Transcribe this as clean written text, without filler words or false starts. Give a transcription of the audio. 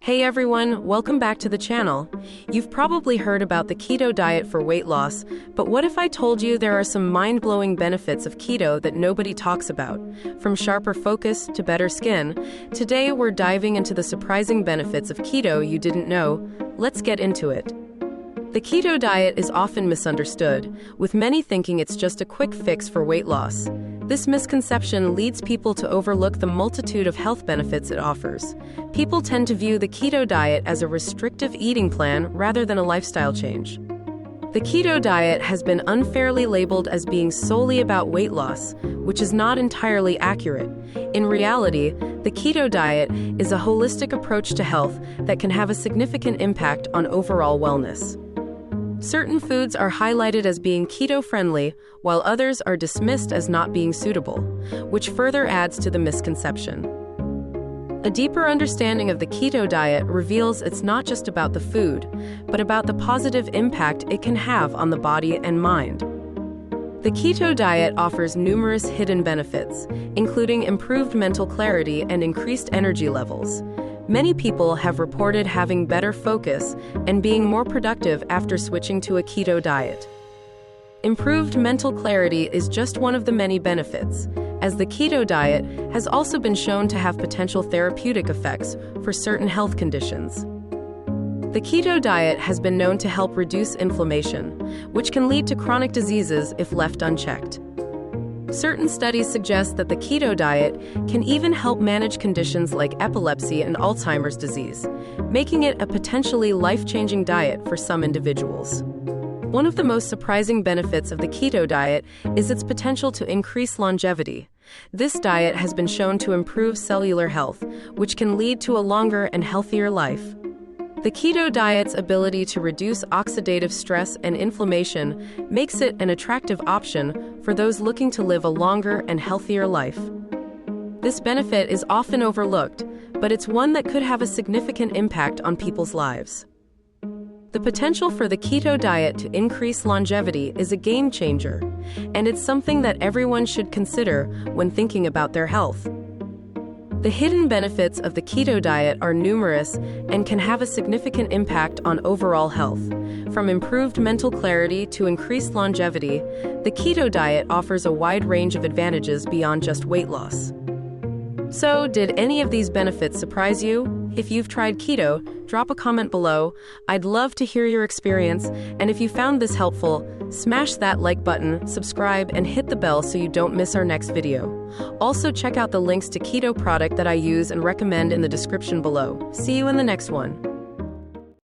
Hey everyone, welcome back to the channel. You've probably heard about the keto diet for weight loss, but what if I told you there are some mind-blowing benefits of keto that nobody talks about? From sharper focus to better skin, today we're diving into the surprising benefits of keto you didn't know. Let's get into it. The keto diet is often misunderstood, with many thinking it's just a quick fix for weight loss. This misconception leads people to overlook the multitude of health benefits it offers. People tend to view the keto diet as a restrictive eating plan rather than a lifestyle change. The keto diet has been unfairly labeled as being solely about weight loss, which is not entirely accurate. In reality, the keto diet is a holistic approach to health that can have a significant impact on overall wellness. Certain foods are highlighted as being keto-friendly, while others are dismissed as not being suitable, which further adds to the misconception. A deeper understanding of the keto diet reveals it's not just about the food, but about the positive impact it can have on the body and mind. The keto diet offers numerous hidden benefits, including improved mental clarity and increased energy levels. Many people have reported having better focus and being more productive after switching to a keto diet. Improved mental clarity is just one of the many benefits, as the keto diet has also been shown to have potential therapeutic effects for certain health conditions. The keto diet has been known to help reduce inflammation, which can lead to chronic diseases if left unchecked. Certain studies suggest that the keto diet can even help manage conditions like epilepsy and Alzheimer's disease, making it a potentially life-changing diet for some individuals. One of the most surprising benefits of the keto diet is its potential to increase longevity. This diet has been shown to improve cellular health, which can lead to a longer and healthier life. The keto diet's ability to reduce oxidative stress and inflammation makes it an attractive option for those looking to live a longer and healthier life. This benefit is often overlooked, but it's one that could have a significant impact on people's lives. The potential for the keto diet to increase longevity is a game changer, and it's something that everyone should consider when thinking about their health. The hidden benefits of the keto diet are numerous and can have a significant impact on overall health. From improved mental clarity to increased longevity, the keto diet offers a wide range of advantages beyond just weight loss. So, did any of these benefits surprise you? If you've tried keto, drop a comment below. I'd love to hear your experience, and if you found this helpful, smash that like button, subscribe, and hit the bell so you don't miss our next video. Also, check out the links to keto product that I use and recommend in the description below. See you in the next one.